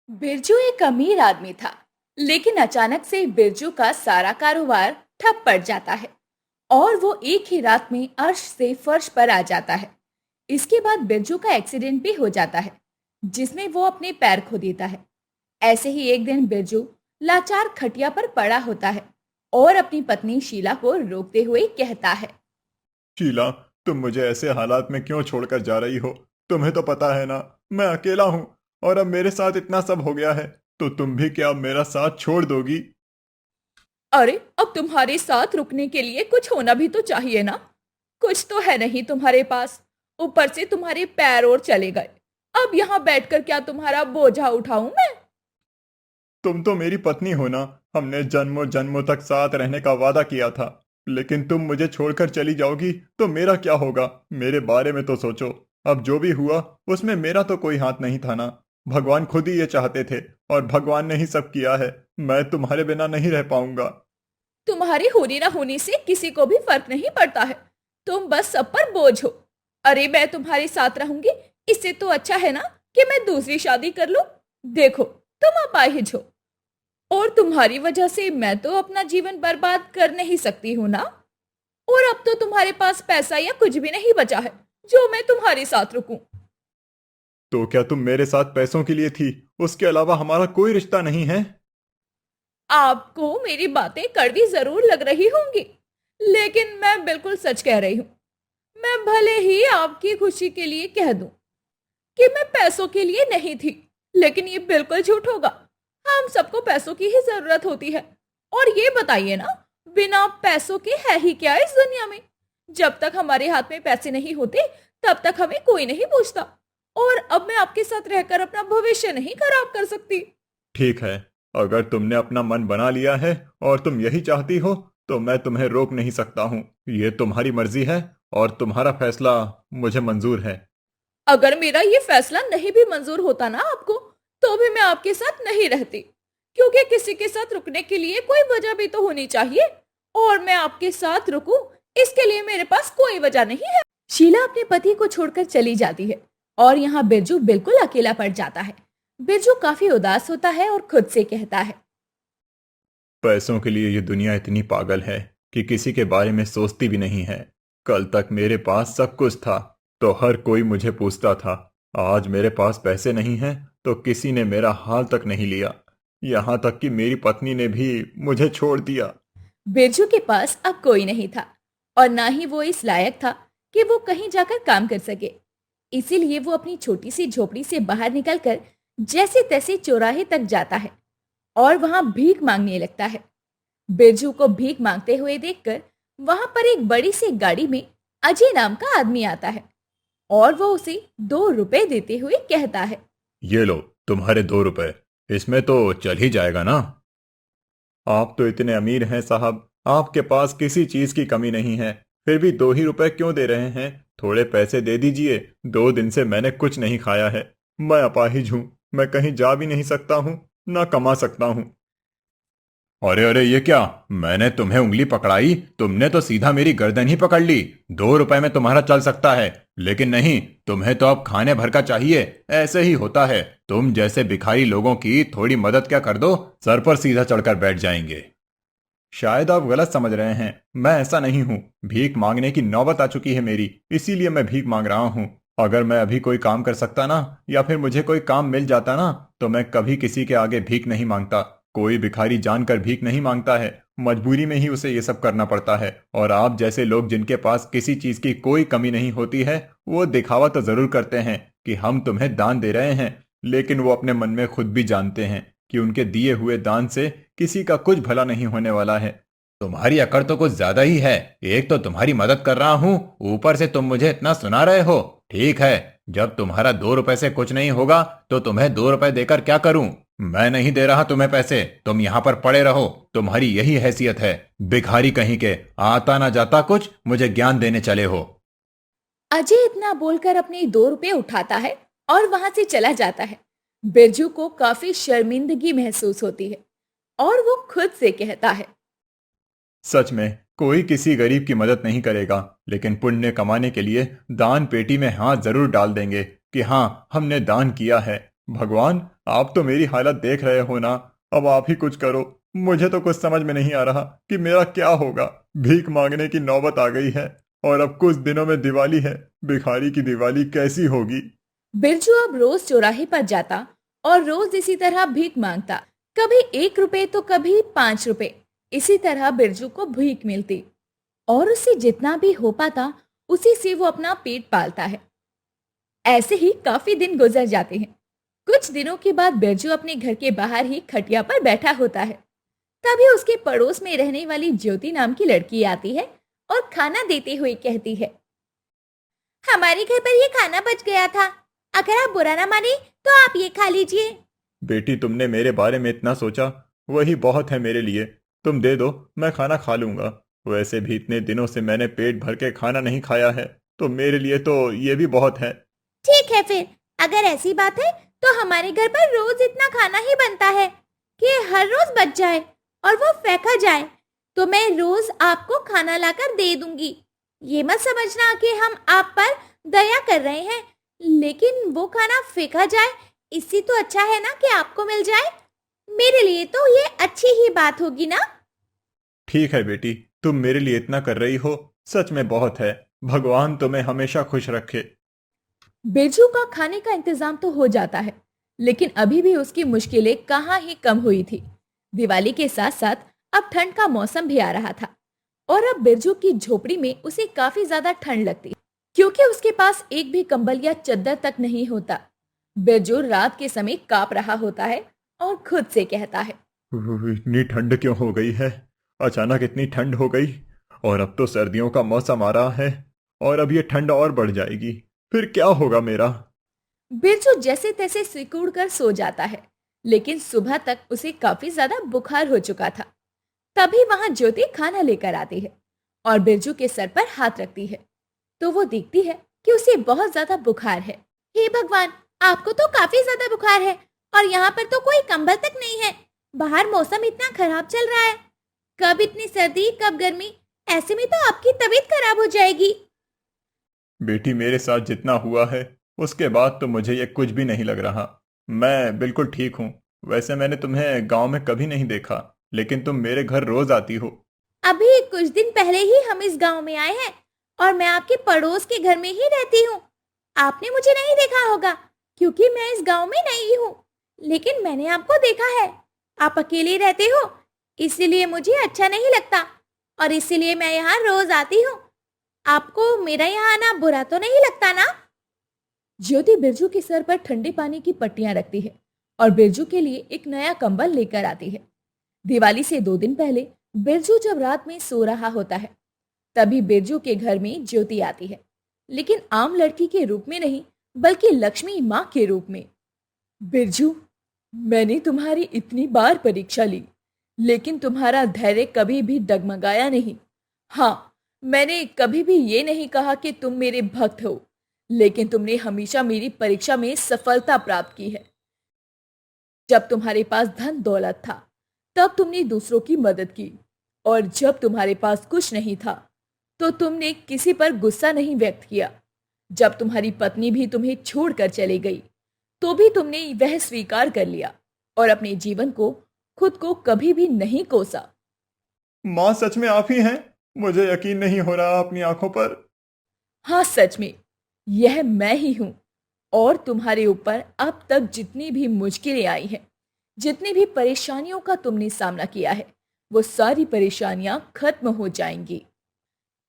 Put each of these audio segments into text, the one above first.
बिरजू एक अमीर आदमी था, लेकिन अचानक से बिरजू का सारा कारोबार ठप पड़ जाता है और वो एक ही रात में अर्श से फर्श पर आ जाता है। इसके बाद बिरजू का एक्सीडेंट भी हो जाता है, जिसमें वो अपने पैर खो देता है। ऐसे ही एक दिन बिरजू लाचार खटिया पर पड़ा होता है और अपनी पत्नी शीला को रोकते हुए कहता है। शीला, तुम मुझे ऐसे हालात में क्यों छोड़कर जा रही हो? तुम्हें तो पता है ना, मैं अकेला हूँ। और अब मेरे साथ इतना सब हो गया है, तो तुम भी क्या अब मेरा साथ छोड़ दोगी? अरे, अब तुम्हारे साथ रुकने के लिए कुछ होना भी तो चाहिए ना। कुछ तो है नहीं तुम्हारे पास। ऊपर से तुम्हारे पैर और चले गए। अब यहाँ बैठकर क्या तुम्हारा बोझा उठाऊं मैं? तुम तो मेरी पत्नी हो ना। हमने जन्मों जन्मों तक साथ रहने का वादा किया था। लेकिन तुम मुझे छोड़कर चली जाओगी तो मेरा क्या होगा? मेरे बारे में तो सोचो। अब जो भी हुआ उसमें मेरा तो कोई हाथ नहीं था ना। भगवान खुद ही ये चाहते थे, और भगवान ने ही सब किया है। मैं तुम्हारे बिना नहीं रह पाऊंगा। तुम्हारी होनी ना होनी से किसी को भी फर्क नहीं पड़ता है। तुम बस सब पर बोझ हो। अरे, मैं तुम्हारे साथ रहूंगी। इससे तो अच्छा है ना कि मैं दूसरी शादी कर लूं। देखो, तुम अपाहिज हो और तुम्हारी वजह से मैं तो अपना जीवन बर्बाद कर नहीं सकती हूँ ना। और अब तो तुम्हारे पास पैसा या कुछ भी नहीं बचा है जो मैं तुम्हारे साथ रुकूं। तो क्या तुम मेरे साथ पैसों के लिए थी? उसके अलावा हमारा कोई रिश्ता नहीं है। आपको मेरी बातें कड़वी जरूर लग रही होंगी, लेकिन मैं बिल्कुल सच कह रही हूं। मैं भले ही आपकी खुशी के लिए कह दूं कि मैं पैसों के लिए नहीं थी, लेकिन ये बिल्कुल झूठ होगा। हम सबको पैसों की ही जरूरत होती है। और ये बताइए ना, बिना पैसों के है ही क्या इस दुनिया में? जब तक हमारे हाथ में पैसे नहीं होते, तब तक हमें कोई नहीं पूछता। और अब मैं आपके साथ रहकर अपना भविष्य नहीं खराब कर सकती। ठीक है, अगर तुमने अपना मन बना लिया है और तुम यही चाहती हो, तो मैं तुम्हें रोक नहीं सकता हूँ। ये तुम्हारी मर्जी है और तुम्हारा फैसला मुझे मंजूर है। अगर मेरा ये फैसला नहीं भी मंजूर होता ना आपको, तो भी मैं आपके साथ नहीं रहती। क्योंकि किसी के साथ रुकने के लिए कोई वजह भी तो होनी चाहिए। और मैं आपके साथ रुकूं, इसके लिए मेरे पास कोई वजह नहीं है। शीला अपने पति को छोड़कर चली जाती है और यहाँ बिरजू बिल्कुल अकेला पड़ जाता है। बिरजू काफी उदास होता है और खुद से कहता है। पैसों के लिए ये दुनिया इतनी पागल है कि किसी के बारे में सोचती भी नहीं है। कल तक मेरे पास सब कुछ था तो हर कोई मुझे पूछता था। आज मेरे पास पैसे नहीं हैं तो किसी ने मेरा हाल तक नहीं लिया। यहाँ तक कि मेरी पत्नी ने भी मुझे छोड़ दिया। बिरजू के पास अब कोई नहीं था और ना ही वो इस लायक था कि वो कहीं जाकर काम कर सके। इसीलिए वो अपनी छोटी सी झोपड़ी से बाहर निकलकर जैसे तैसे चौराहे तक जाता है और वहां भीख मांगने लगता है। बिरजू को भीख मांगते हुए देखकर वहां पर एक बड़ी सी गाड़ी में अजय नाम का आदमी आता है और वो उसे 2 रुपए देते हुए कहता है। ये लो, तुम्हारे 2 रुपए। इसमें तो चल ही जाएगा ना। आप तो इतने अमीर हैं साहब, आपके पास किसी चीज की कमी नहीं है। फिर भी 2 ही रुपए क्यों दे रहे हैं? थोड़े पैसे दे दीजिए। 2 दिन से मैंने कुछ नहीं खाया है। मैं अपाहिज हूँ। मैं कहीं जा भी नहीं सकता हूँ, ना कमा सकता हूँ। अरे अरे, ये क्या? मैंने तुम्हें उंगली पकड़ाई, तुमने तो सीधा मेरी गर्दन ही पकड़ ली। 2 रुपए में तुम्हारा चल सकता है, लेकिन नहीं, तुम्हें तो अब खाने भर का चाहिए। ऐसे ही होता है। तुम जैसे भिखारी लोगों की थोड़ी मदद क्या कर दो, सर पर सीधा चढ़कर बैठ जाएंगे। शायद आप गलत समझ रहे हैं। मैं ऐसा नहीं हूँ। भीख मांगने की नौबत आ चुकी है मेरी, इसीलिए मैं भीख मांग रहा हूँ। अगर मैं अभी कोई काम कर सकता ना, या फिर मुझे कोई काम मिल जाता ना, तो मैं कभी किसी के आगे भीख नहीं मांगता। कोई भिखारी जानकर भीख नहीं मांगता है, मजबूरी में ही उसे ये सब करना पड़ता है। और आप जैसे लोग जिनके पास किसी चीज की कोई कमी नहीं होती है, वो दिखावा तो जरूर करते हैं कि हम तुम्हें दान दे रहे हैं, लेकिन वो अपने मन में खुद भी जानते हैं कि उनके दिए हुए दान से किसी का कुछ भला नहीं होने वाला है। तुम्हारी अकड़ तो कुछ ज्यादा ही है। एक तो तुम्हारी मदद कर रहा हूँ, ऊपर से तुम मुझे इतना सुना रहे हो। ठीक है, जब तुम्हारा 2 रुपए से कुछ नहीं होगा तो तुम्हें 2 रुपए देकर क्या करूं? मैं नहीं दे रहा तुम्हें पैसे। तुम यहाँ पर पड़े रहो। तुम्हारी यही हैसियत है, भिखारी कहीं के। आता ना जाता कुछ मुझे ज्ञान देने चले हो। अजय इतना बोलकर अपने 2 रुपए उठाता है और वहां से चला जाता है। बिरजू को काफी शर्मिंदगी महसूस होती है और वो खुद से कहता है। सच में कोई किसी गरीब की मदद नहीं करेगा, लेकिन पुण्य कमाने के लिए दान पेटी में हाथ जरूर डाल देंगे कि हाँ, हमने दान किया है। भगवान, आप तो मेरी हालत देख रहे हो ना। अब आप ही कुछ करो। मुझे तो कुछ समझ में नहीं आ रहा कि मेरा क्या होगा। भीख मांगने की नौबत आ गई है और अब कुछ दिनों में दिवाली है। भिखारी की दिवाली कैसी होगी। बिरजू अब रोज चौराहे पर जाता और रोज इसी तरह भीख मांगता। कभी 1 रुपए तो कभी 5 रुपए। इसी तरह बिरजू को भीख मिलती और उससे जितना भी हो पाता उसी से वो अपना पेट पालता है। ऐसे ही काफी दिन गुजर जाते हैं। कुछ दिनों के बाद बिरजू अपने घर के बाहर ही खटिया पर बैठा होता है। तभी उसके पड़ोस में रहने वाली ज्योति नाम की लड़की आती है और खाना देते हुए कहती है, हमारे घर पर ये खाना बच गया था, अगर आप बुरा ना माने तो आप ये खा लीजिए। बेटी, तुमने मेरे बारे में इतना सोचा, वही बहुत है मेरे लिए। तुम दे दो, मैं खाना खा लूंगा। वैसे भी इतने दिनों से मैंने पेट भर के खाना नहीं खाया है, तो मेरे लिए तो ये भी बहुत है। ठीक है फिर, अगर ऐसी बात है तो हमारे घर पर रोज इतना खाना ही बनता है कि हर रोज बच जाए और वो फेंका जाए, तो मैं रोज आपको खाना लाकर दे दूंगी। ये मत समझना कि हम आप पर दया कर रहे हैं, लेकिन वो खाना फेंका जाए इससे तो अच्छा है ना कि आपको मिल जाए। मेरे लिए तो ये अच्छी ही बात होगी ना। ठीक है बेटी, तुम मेरे लिए इतना कर रही हो, सच में बहुत है। भगवान तुम्हें हमेशा खुश रखे। बिरजू का खाने का इंतजाम तो हो जाता है, लेकिन अभी भी उसकी मुश्किलें कहाँ ही कम हुई थी। दिवाली के साथ साथ अब ठंड का मौसम भी आ रहा था और अब बिरजू की झोपड़ी में उसे काफी ज्यादा ठंड लगती, क्योंकि उसके पास एक भी कंबल या चद्दर तक नहीं होता। बिरजू रात के समय कांप रहा होता है और खुद से कहता है, इतनी ठंड क्यों हो गई है। अचानक इतनी ठंड हो गई। और अब तो सर्दियों का मौसम आ रहा है और अब ये ठंड और बढ़ जाएगी। फिर क्या होगा मेरा। बिरजू जैसे तैसे सिकुड़ कर सो जाता है, लेकिन सुबह तक उसे काफी ज्यादा बुखार हो चुका था। तभी वहां ज्योति खाना लेकर आती है और बिरजू के सर पर हाथ रखती है, तो वो देखती है कि उसे बहुत ज्यादा बुखार है। हे भगवान, आपको तो काफी ज्यादा बुखार है और यहाँ पर तो कोई कंबल तक नहीं है। बाहर मौसम इतना खराब चल रहा है, कब इतनी सर्दी कब गर्मी, ऐसे में तो आपकी तबीयत खराब हो जाएगी। बेटी, मेरे साथ जितना हुआ है उसके बाद तो मुझे ये कुछ भी नहीं लग रहा। मैं बिल्कुल ठीक हूँ। वैसे मैंने तुम्हें गांव में कभी नहीं देखा, लेकिन तुम मेरे घर रोज आती हो। अभी कुछ दिन पहले ही हम इस गांव में आए हैं और मैं आपके पड़ोस के घर में ही रहती हूँ। आपने मुझे नहीं देखा होगा क्योंकि मैं इस गांव में नई हूँ, लेकिन मैंने आपको देखा है। आप अकेले रहते हो, इसीलिए मुझे अच्छा नहीं लगता और इसीलिए मैं यहाँ रोज आती हूँ। आपको मेरा यहाँ आना बुरा तो नहीं लगता ना। ज्योति बिरजू के सर पर ठंडे पानी की पट्टियां रखती है और बिरजू के लिए एक नया कंबल लेकर आती है। दिवाली से 2 दिन पहले बिरजू जब रात में सो रहा होता है, तभी बिरजू के घर में ज्योति आती है, लेकिन आम लड़की के रूप में नहीं, बल्कि लक्ष्मी माँ के रूप में। बिरजू, मैंने तुम्हारी इतनी बार परीक्षा ली, लेकिन तुम्हारा धैर्य कभी भी डगमगाया नहीं। हाँ, मैंने कभी भी ये नहीं कहा कि तुम मेरे भक्त हो, लेकिन तुमने हमेशा मेरी परीक्षा में सफलता प्राप्त की है। जब तुम्हारे पास धन दौलत था, तब तुमने दूसरों की मदद की, और जब तुम्हारे पास कुछ नहीं था, तो तुमने किसी पर गुस्सा नहीं व्यक्त किया। जब तुम्हारी पत्नी भी तुम्हें छोड़कर चली गई, तो भी तुमने वह स्वीकार कर लिया और अपने जीवन को, खुद को कभी भी नहीं कोसा। माँ, सच में आप ही हैं। मुझे यकीन नहीं हो रहा अपनी आंखों पर। हाँ, सच में यह मैं ही हूं और तुम्हारे ऊपर अब तक जितनी भी मुश्किलें आई हैं, जितनी भी परेशानियों का तुमने सामना किया है, वो सारी परेशानियां खत्म हो जाएंगी।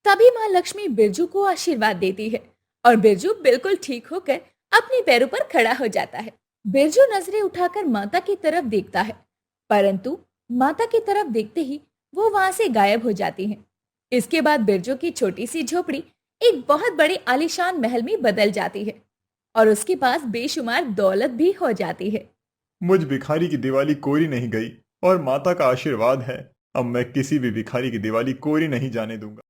तभी माँ लक्ष्मी बिरजू को आशीर्वाद देती है और बिरजू बिल्कुल ठीक होकर अपने पैरों पर खड़ा हो जाता है। बिरजू नजरें उठाकर माता की तरफ देखता है, परंतु माता की तरफ देखते ही वो वहां से गायब हो जाती हैं। इसके बाद बिरजू की छोटी सी झोपड़ी एक बहुत बड़े आलीशान महल में बदल जाती है और उसके पास बेशुमार दौलत भी हो जाती है। मुझ भिखारी की दिवाली कोरी नहीं गई और माता का आशीर्वाद है। अब मैं किसी भी भिखारी की दिवाली कोरी नहीं जाने दूंगा।